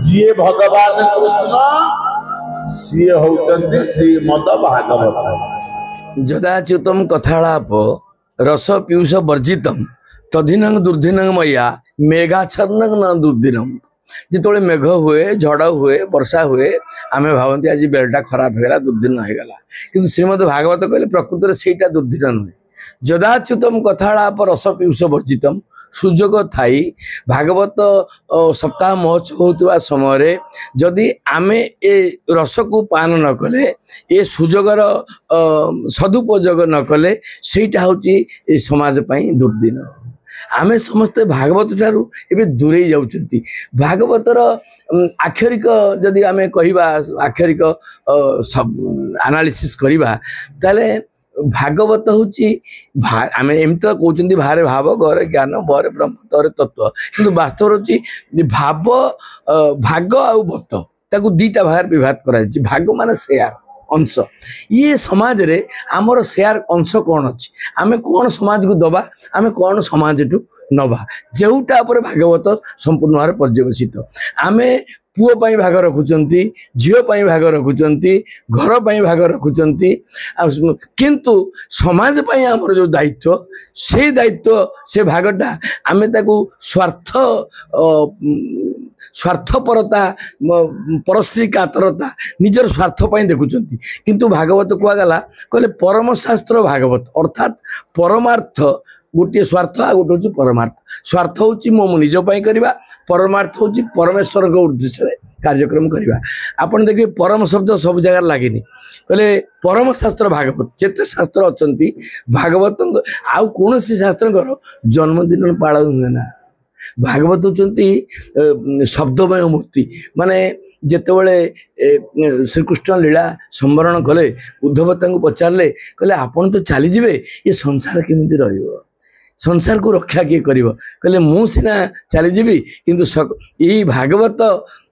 जी भगवान कृष्ण सी होचंदी श्रीमद भागवत। जदाच्युतम कथालाप रस पीयूष वर्जितम तदिनं दुर्दिनं मैया मेघाच्छन्नं न दुर्दिनम। जिते मेघ हुए झड़ हुए वर्षा हुए आम भावती आज बेलटा खराब होगा दुर्दिन होगा कि श्रीमद भागवत कहले प्रकृत में सहीटा दुर्दिन नुहे। जदाच्युतम कथालाप रस पीयूष वर्जितम सुजोग थाई भागवत सप्ताह महोत्सव होता समय जदि आमे ए रस को पान न कले ए सुजोगर सदुपयोग न कले सहीटा हूँ समाज पाई दुर्दिन। आमे समस्ते भागवत ठारू एबे दूरे जाउछंती। भागवतर आक्षरिक जदि आमे कहिबा आक्षरिक एनालिसिस करिबा ताले भागवत होची आमे एमत कहउछंती भारे भाव गरे ज्ञान बरे ब्रह्म तरे तत्व किंतु वास्तव होची भाव भाग आ भक्त ताकू दीटा भाग विभाग करा छी। भाग माने शेयर अंश ये समाज रे आमर शेयर अंश कौन अच्छी आमे कौन समाज को दबा आमे कौन समाज टू नबा जोटा पर भागवत संपूर्ण भाव पर्यवेसित। आमे पुओ पाई भाग रखुचंती झीओ पाई भाग रखुचंती घर पाई भाग रखुचंती किंतु समाज पाई आमर जो दायित्व से दायित्व से भागटा आमे ताकू स्वार्थपरता परश्री कातरता निजर स्वार्थ पाई देखुचंती। किंतु भागवत कहगला कहले परम शास्त्र भागवत अर्थात परमार्थ गोटे स्वार्थ आ गोटे हूँ परमार्थ। स्वार्थ हूँ मो निज करवा परमार्थ हूँ परमेश्वर उद्देश्य कार्यक्रम करवा। आपन देखिए परम शब्द सब जगह लगे कहले परम शास्त्र भागवत जिते शास्त्र अच्छा भागवत आउ कौन शास्त्र जन्मदिन पालन हुए ना। भागवत होती शब्दमय मूर्ति माने जेतेबेले श्रीकृष्ण लीला संवरण कले उद्धव पचारे कहले आपण तो चलीजे ये संसार केमिति रहिबो संसार को रक्षा किए करिवो कहले मु सिना चलीजी किंतु यही भागवत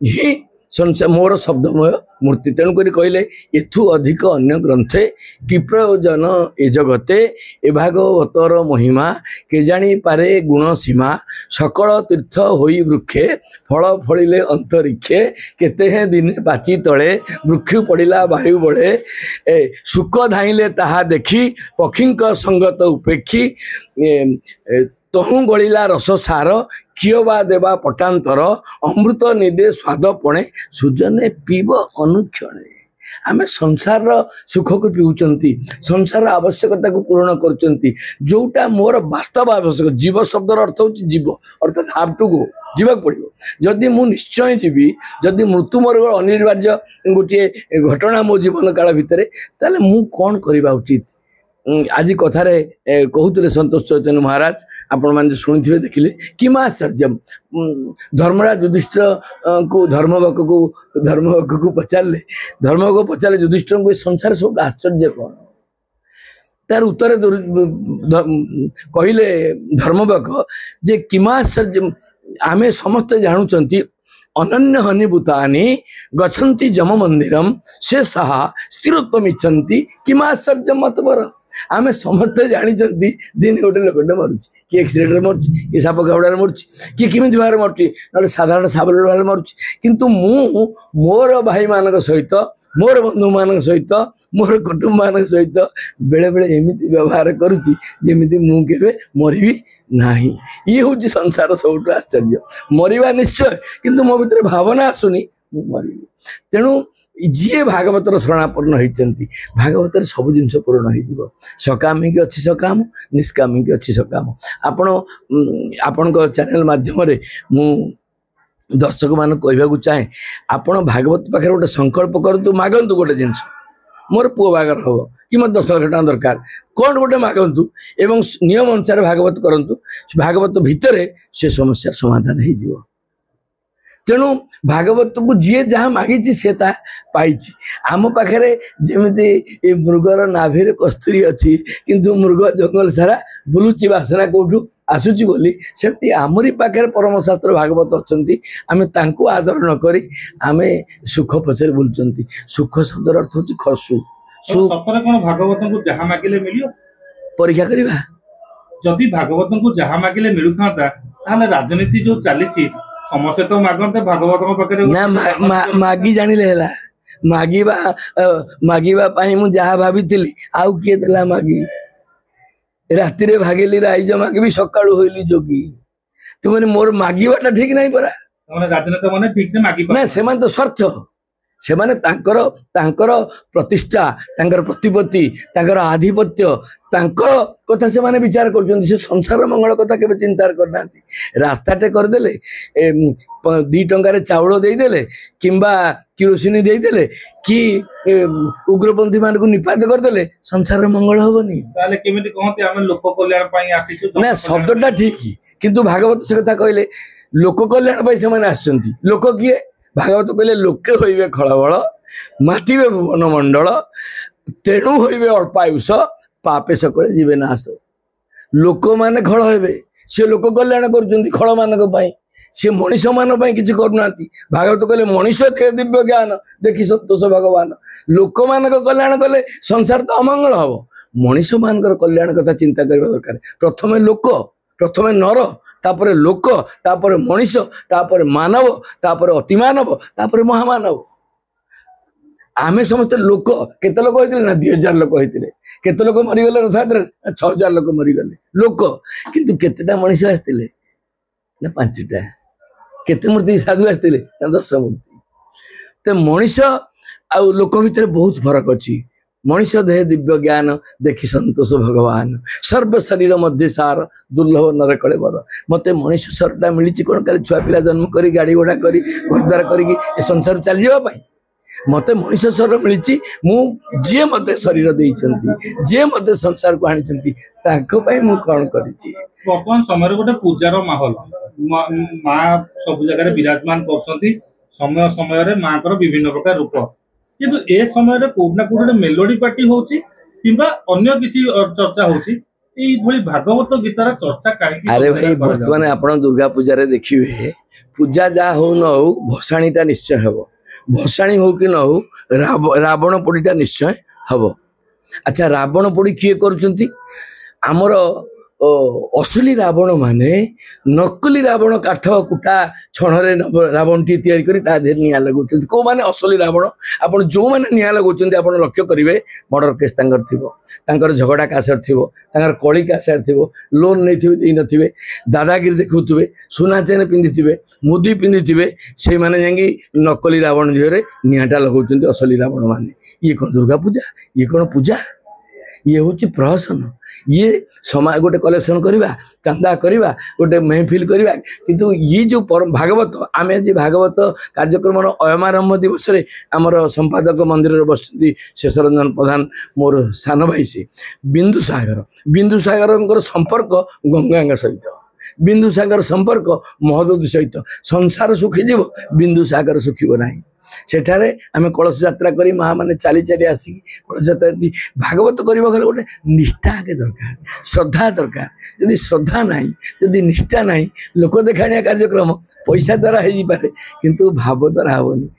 ही संसार मोर शब्दमय मूर्ति तेणुक कहले एथु अधिक अन्य ग्रंथे कि प्रयोजन ए जगते ए भागवतर महिमा के जानी पारे गुण सीमा सकल तीर्थ होई वृक्षे फल फलिले अंतरिक्षे केते हैं दिन पाची तले वृक्ष पड़िला वायु बढ़े सुख धाइले ताहा देखी पक्षींक संगत उपेक्षी तहु गलिला रस सार कियबा देवा पटांतर अमृत निदे स्वाद पणे सुजने पीब अनुक्षणे। आमे संसार सुख को पीउचंती संसार आवश्यकता को पूर्ण करचंती जोटा मोर वास्तव आवश्यक जीव शब्द अर्थ हो जीव अर्थात हाव टू गो जीवा पड़ो जदि मु निश्चय जीवी जदि मृत्यु मोर अनिवार्य गोटे घटना मो जीवन काल भितर ताले मु कौन करबा उचित। आज कथारे कहते संतोष चैतन्य महाराज आपण मैंने शुणी देखिले कि आश्चर्यम धर्मराज युधिष्ठिर को धर्मवक को पचारे युधिष्ठिर को संसार सब आश्चर्य कौन तार उत्तर कहले धर्मवक जे किमाश्चर्य आमे समस्त जानुचंती अनन्य हनिभूतानि गच्छन्ति जम मंदिरम से सहा स्थिरत्वम इच्छन्ति किमाश्चर्य मतबर। आमे समस्ते जानी दिन गोटे लोकटे मरुची कि एक्सीडेंट मरुची कि साप गावड़े मरुची कि किमिति भाव मरुची ना साधारण साबल भाव मरुची किंतु मु मोर भाई मान सहित मोर बंधु मान सहित मोर कुटुंब मान सहित बेले बेले एमिति व्यवहार करुची जेमिति मु केबे मरिबी नाही। ये हूँ संसार सबुठ आश्चर्य मरिबा निश्चय किंतु मो भीतर भावना आसुनी मरिबी। तेणु जी भागवतर शरणापन्न होती भागवत सब जिनस पूर्ण हो सकामिकी अच्छी सकाम निष्कामिकी अच्छी सकाम। आपण चैनल माध्यम मु दर्शक मान कहवाक चाहे आपण भागवत पाखे गोटे संकल्प करूँ मागंतु गोटे जिनस मोर पुओ बागर हम कि मत 10 लाख टका दरकार कौन गोटे मागंतु एवं नियम अनुसार भागवत करंतु भागवत भितर से समस्या समाधान हो। तेणु भागवत को जी जहाँ मागी सी पाई आम पाखे जमी मृगर नाभि कस्तूरी अच्छी किंतु मृग जंगल सारा बुलुची बासना कौटू आसूची बोली सेमती आमरी पाखे परम शास्त्र भागवत अच्छी आमे तांको आदर न करी आमे सुख पछरे बुलचंती। सुख शब्द अर्थ होची खसु सतरे कोन भागवत को जहाँ मागिले मिलियो परीक्षा करिबा जदि भागवत को जहाँ मागिले मिलुथाता ताले राजनीति जो चली ସମସ୍ତେ ତ ମାଗନ୍ତେ ଭାଗବତଙ୍କ ପାଖରେ ନା ମାଗି ଜାଣିଲେ ହେଲା ମାଗିବା ପାଇଁ ମୁଁ ଯାହା ଭାବିଥିଲି ଆଉ କିଏ ଦେଲା ମାଗି ରାତିରେ ଭାଗିଲି ରାଇଜ ମାଗିବି ସକାଳୁ ହଇଲି ଯୋଗୀ ତୁମେ ମୋର ମାଗିବାଟା ଠିକ ନାହିଁ ପରା ରାଜନେତା ମାନେ ଠିକ ସେ ମାଗି ନା ସେମାନେ ତ ସ୍ୱାର୍ଥ ସେମାନେ ତାଙ୍କର ପ୍ରତିଷ୍ଠା ତାଙ୍କର ପ୍ରତିପତ୍ତି ତାଙ୍କର ଆଧିପତ୍ୟ ତାଙ୍କର କଥା ସେମାନେ ବିଚାର କରୁଛନ୍ତି ସେ ସଂସାର ମଙ୍ଗଳ କଥା କେବେ ଚିନ୍ତା କରିନାହାନ୍ତି ରାସ୍ତାଟେ କରିଦେଲେ 2 ଟଙ୍କାରେ ଚାଉଳ ଦେଇଦେଲେ କିମ୍ବା କିରୋସିନି ଦେଇଦେଲେ କି ଉଗ୍ରପନ୍ଥୀ ମାନଙ୍କୁ ନିପାତ କରିଦେଲେ ସଂସାର ମଙ୍ଗଳ ହବନି ତାହେଲେ କେମିତି କହନ୍ତି ଆମେ ଲୋକ କଲ୍ୟାଣ ପାଇଁ ଆସିଛୁ ନା ଶବ୍ଦଟା ଠିକ କିନ୍ତୁ ଭାଗବତ ସେ କଥା କହିଲେ ଲୋକ କଲ୍ୟାଣ ପାଇଁ ସେମାନେ ଆସିଛନ୍ତି ଲୋକ କିଏ ଭାଗବତ କହିଲେ ଲୋକେ ହଇବେ ଖଳବଳ ମାତିବେ ଭୁବନ ମଣ୍ଡଳ ତେଣୁ ହଇବେ ଅଳ୍ପାୟୁଷ ପାପେ ସକଳେ ଯିବେ ନାଶ ଲୋକମାନେ ଖଳ ହେବେ ସେ ଲୋକ କଲ୍ୟାଣ କରୁଛନ୍ତି ଖଳ ମାନଙ୍କ ପାଇଁ ସେ ମଣିଷ ମାନଙ୍କ ପାଇଁ କିଛି କରୁନାହାନ୍ତି ଭାଗବତ କହିଲେ ମଣିଷ ଦିବ୍ୟ ଜ୍ଞାନ ଦେଖି ସନ୍ତୋଷ ଭଗବାନ ଲୋକମାନଙ୍କ କଲ୍ୟାଣ କଲେ ସଂସାର ତ ଅମଙ୍ଗଳ ହବ ମଣିଷ ମାନଙ୍କର କଲ୍ୟାଣ କଥା ଚିନ୍ତା କରିବା ଦରକାର ପ୍ରଥମେ ଲୋକ ପ୍ରଥମେ ନର ତାପରେ ଲୋକ ତାପରେ ମଣିଷ ତାପରେ ମାନବ ତାପରେ ଅତିମାନବ ତାପରେ ମହାମାନବ ଆମେ ସମସ୍ତେ ଲୋକ କେତେ ଲୋକ ହେଇଥିଲେ ନା 2000 ଲୋକ ହେଇଥିଲେ କେତେ ଲୋକ ମରିଗଲେ ରଥଯାତ୍ରାରେ 6000 ଲୋକ ମରିଗଲେ ଲୋକ କିନ୍ତୁ କେତେଟା ମଣିଷ ଆସିଥିଲେ ନା 5ଟା କେତେ ମୂର୍ତ୍ତି ସାଧୁ ଆସିଥିଲେ ନା 10 ମୂର୍ତ୍ତି ତ ମଣିଷ ଆଉ ଲୋକ ଭିତରେ ବହୁତ ଫରକ ଅଛି ମଣିଷ ଦେହ ଦିବ୍ୟ ଜ୍ଞାନ ଦେଖି ସନ୍ତୋଷ ଭଗବାନ ସର୍ବ ଶରୀର ମଧ୍ୟ ସାର ଦୁର୍ଲଭ ନର କଳେ ବର ମତେ ମଣିଷ ଶରୀରଟା ମିଳିଛି କଣ କାଲି ଛୁଆ ପିଲା ଜନ୍ମ କରି ଗାଡ଼ି ଘୋଡ଼ା କରି ଘରଦ୍ୱାର କରିକି ଏ ସଂସାର ଚାଲିଯିବା ପାଇଁ ମତେ ମଣିଷ ଶରୀର ମିଳିଛି ମୁଁ ଯିଏ ମତେ ଶରୀର ଦେଇଛନ୍ତି ଯିଏ ମତେ ସଂସାରକୁ ଆଣିଛନ୍ତି ତାଙ୍କ ପାଇଁ ମୁଁ କଣ କରିଛି ବର୍ତ୍ତମାନ ସମୟରେ ଗୋଟେ ପୂଜାର ମାହୋଲ ମା ସବୁ ଜାଗାରେ ବିରାଜମାନ କରୁଛନ୍ତି ସମୟ ସମୟରେ ମାଙ୍କର ବିଭିନ୍ନ ପ୍ରକାର ରୂପ କିନ୍ତୁ ଏ ସମୟରେ କୋଉଠି ନା କୋଉଠି ମେଲୋଡି ପାର୍ଟି ହଉଛି କିମ୍ବା ଅନ୍ୟ କିଛି ଚର୍ଚ୍ଚା ହଉଛି এইভଳି ଭାଗବତ ଗୀତାର ଚର୍ଚ୍ଚା କାହିଁକି ଆରେ ଭାଇ ବର୍ତ୍ତମାନ ଆପଣ ଦୁର୍ଗା ପୂଜାରେ ଦେଖିବେ ପୂଜା ଯାହା ହଉ ନ ହଉ ଭସାଣୀଟା ନିଶ୍ଚୟ ହେବ ଭସାଣୀ ହଉ କି ନ ହଉ ରାବଣ ପୋଡିଟା ନିଶ୍ଚୟ ହବ ଆଚ୍ଛା ରାବଣ ପୋଡି କିଏ କରୁଛନ୍ତି ଆମର ଅସଲି ରାବଣ ମାନେ ନକଲି ରାବଣ କାଠ କୁଟା ଛଣରେ ରାବଣଟି ତିଆରି କରି ତା ଦେହରେ ନିଆଁ ଲଗାଉଛନ୍ତି କୋଉମାନେ ଅସଲି ରାବଣ ଆପଣ ଯୋଉମାନେ ନିଆଁ ଲଗାଉଛନ୍ତି ଆପଣ ଲକ୍ଷ୍ୟ କରିବେ ମର୍ଡର କେସ୍ ତାଙ୍କର ଥିବ ତାଙ୍କର ଝଗଡ଼ା କାସର ଥିବ ତାଙ୍କର କଳି କାସର ଥିବ ଲୋନ୍ ନେଇଥିବେ ଦେଇନଥିବେ ଦାଦାଗିରି ଦେଖାଉଥିବେ ସୁନା ଚେନ ପିନ୍ଧିଥିବେ ମୁଦି ପିନ୍ଧିଥିବେ ସେଇମାନେ ଯାଇକି ନକଲି ରାବଣ ଦେହରେ ନିଆଁଟା ଲଗାଉଛନ୍ତି ଅସଲି ରାବଣ ମାନେ ଇଏ କ'ଣ ଦୁର୍ଗା ପୂଜା ଇଏ କ'ଣ ପୂଜା ये हूँ प्रहसन ये समाज गोटे कलेक्शन करवा चंदा करवा गोटे महफिल करवा किंतु ये जो भागवत आम आज भागवत कार्यक्रम अयमारंभ दिवस आमर संपादक मंदिर बस शेषरंजन प्रधान मोर सान भाई से बिंदुसागर संपर्क गंगा सहित बिंदुसागर संपर्क महदूत सहित संसार सुखी जीव बिंदुसागर सुखीब ना सेठारे आम कलश यात्रा करी माँ मैंने चली चली आसिक कलश यात्रा भागवत करने गोटे निष्ठा आगे दरकार श्रद्धा दरकार जदि श्रद्धा नहीं जदि निष्ठा नहीं लोक देखाणिया कार्यक्रम पैसा द्वारा हो पारे किंतु भाव द्वारा हेनी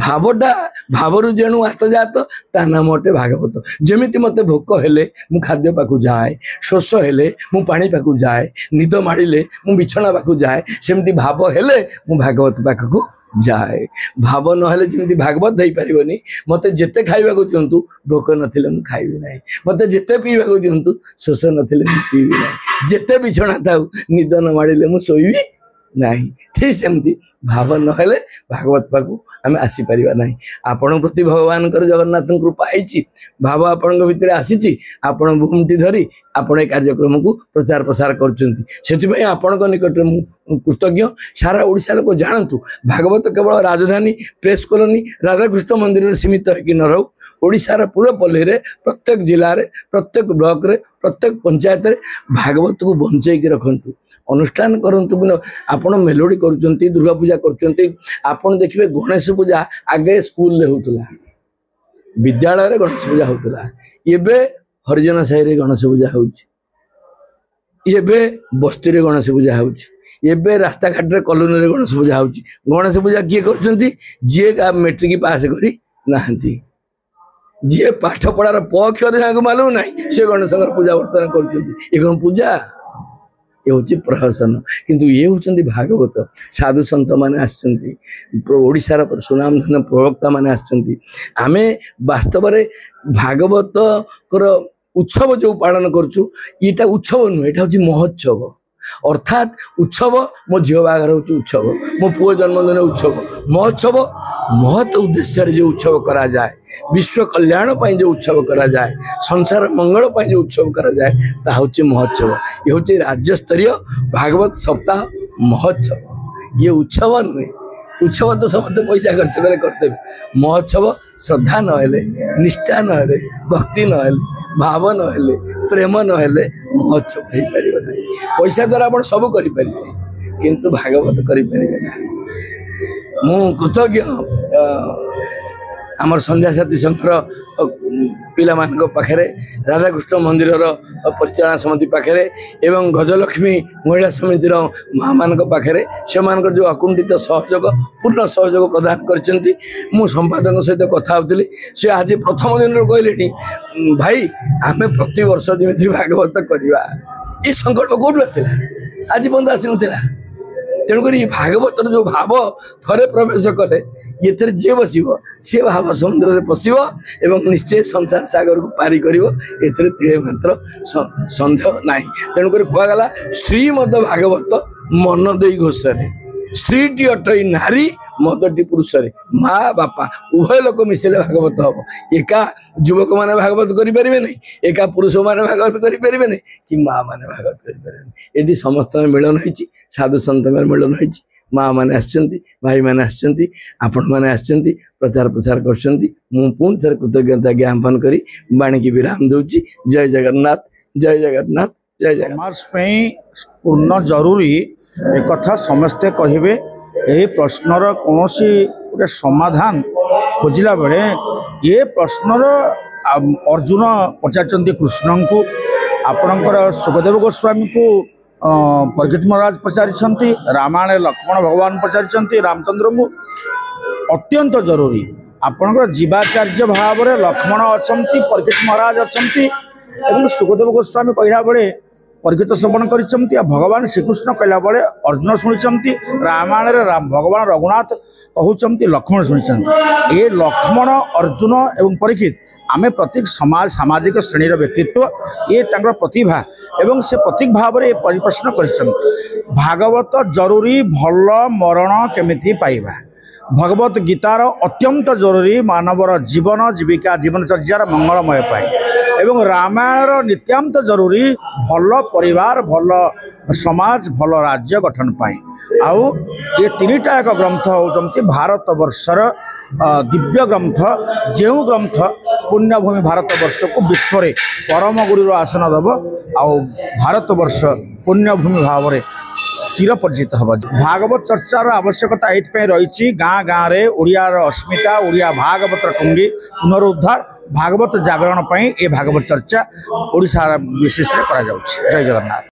भावटा भावर जेणु आतजात ता नाम अटे भागवत जमीती मते भोक हेले मु खाद्य पाखु जाए शोष हेले मु पानी पाखु जाए निद माड़िले मु बिछना पाखु जाए सेमती भाव हेले मु भागवत पाखु जाए भाव नहेले जमी भागवत हो पारनी मत जिते खाइबा दिंतु भोक नथिले मु खाइबी ना मत जिते पीवा दिंतु शोष नथिले मु पीबी ना जिते बिछना थाउ निद न माड़िले मु शोइबी नहीं ठीक सेमती भाव नहेले भागवत पाखु आम आसीपर ना आपण प्रति भगवान जगन्नाथ कृपा है भाव आपण भितर आसी आपण भूमिटी धरी आपण कार्यक्रम को प्रचार प्रसार कर आपण निकट कृतज्ञ सारा ओडिशा लोक जानतु भागवत केवल राजधानी प्रेस कॉलोनी राधाकृष्ण मंदिर सीमित होगी न रहू ओडिशार पूरा पल्ली रे प्रत्येक जिले में प्रत्येक ब्लॉक रे प्रत्येक पंचायत रे भागवत को बंचेकी रखंतु अनुष्ठान करंतु आपण मेलोडी करुचंती दुर्गा पूजा करुचंती आपण देखिबे गणेश पूजा आगे स्कूल ले होतला विद्यालय रे गणेश पूजा होतला एबे हरिजन साही रे गणेश पूजा होउची एबे बस्ती रे गणेश पूजा होउची एबे रास्ता घाट रे कॉलोनी रे गणेश पूजा होउची गणेश पूजा किए करुचंती जे मैट्रिक पास करी नाहंती जी पाठ पढ़ार प अक्षर मालूम ना से गणेश पूजा बर्तन कर पूजा ये हूँ प्रहसन किंतु ये होती भागवत साधु सन्त मैंने आशार सुनामधन्य प्रवक्ता मैंने आमे वास्तव में भागवत उत्सव जो पालन करूँ ये उत्सव नुहे ये हूँ महोत्सव अर्थात उत्सव मो झील बाहर हूँ उत्सव मो पुओ जन्मदिन उत्सव महोत्सव महत उद्देश्य जो उत्सव करा जाए विश्व कल्याण पर जो उत्सव करा जाए संसार मंगल पर जो उत्सव करा जाए ता हूँ महोत्सव ये हूँ राज्य स्तरीय भागवत सप्ताह महोत्सव ये उत्सव नुहे उत्सव तो समस्त पैसा खर्च करे करते महोत्सव श्रद्धा नहेले निष्ठा नहेले भक्ति नहेले भाव नहेले प्रेम नहेले महोत्सव हो पार ना पैसा द्वारा आप सब करें किंतु भागवत करें ना मु कृतज्ञ आमर संध्या साथी संघर पिला पाखे राधाकृष्ण मंदिर परिचालना समिति पाखे एवं गजलक्ष्मी महिला समिति माँ मान पाखे से जो अकुंठित सहयोग पूर्ण सहयोग प्रदान कर संपादक सहित कथा होती सी आज प्रथम दिन कहले भाई आम प्रति वर्ष जमी भागवत करवा ये संकल्प कौटू आसला आज बंद आसी ना तेणुक भागवतर जो भाव थरे प्रवेश कले ये जी बस सी भाव समुद्र में पशि निश्चय संसार सागर को पारी कर मात्र सन्देह ना तेणुक कहगला श्रीमद भागवत मन दे घोषरे स्त्रीटी अटई नारी मदटी पुरुष माँ बापा उभय लोक मिसेले भागवत हम एका युवक मैंने भागवत करें नहीं एका पुरुष मैंने भागवत करें नहीं कि माँ मैंने भागवत करें ये समस्त मिलन होती साधु सन्त मिलन होती माँ मैंने भाई मैंने आपण मैंने प्रचार प्रसार कर थे कृतज्ञता ज्ञापन करी वाणी की विराम दूची जय जगन्नाथ जय जगन्नाथ जय जगन्नाथ। पूर्ण जरूरी एक कथा समस्ते कहे यही प्रश्नर कौन गोटे समाधान खोजला बेले ये प्रश्नर अर्जुन पचार कृष्ण को आपणकर सुखदेव गोस्वामी को परीक्षित महाराज पचारि रामायण लक्ष्मण भगवान पचारि रामचंद्र को अत्यंत जरूरी आपणकर जीवाचार्य भाव में लक्ष्मण अच्छा परीक्षित महाराज अच्छा सुखदेव गोस्वामी कहला बेले परीक्षित श्रवण कर भगवान श्रीकृष्ण कहला बेले अर्जुन शुणी रामायण भगवान रघुनाथ कहते लक्ष्मण शुणी ये लक्ष्मण अर्जुन एवं परीक्षित आमे प्रत्येक समाज सामाजिक श्रेणीर व्यक्तित्व ये प्रतिभा एवं से प्रतीक भाव में परिप्रश्न कर भागवत जरूरी भल मरण केमिति पाइबा भगवत गीतार अत्यंत जरूरी मानवर जीवन जीविका जीवनचर्यार मंगलमय पाए एवं रामायण नित्यांत जरूरी भल परिवार भल समाज भल राज्य गठन पाए आउ ये तीनटा एक ग्रंथ होती भारत वर्षर दिव्य ग्रंथ जो ग्रंथ पुण्यभूमि भारत वर्ष को विश्व में परम गुरुर आसन दब आउ भारत वर्ष पुण्यभूमि भाव में चिरपरिचित हम भागवत चर्चार आवश्यकता ये रही गाँ गाँव में ओडियार अस्मिता ओडिया भागवत टुंगी पुनरुद्धार भागवत जागरण पर ये भागवत चर्चा ओडिशा विशेष जय जगन्नाथ।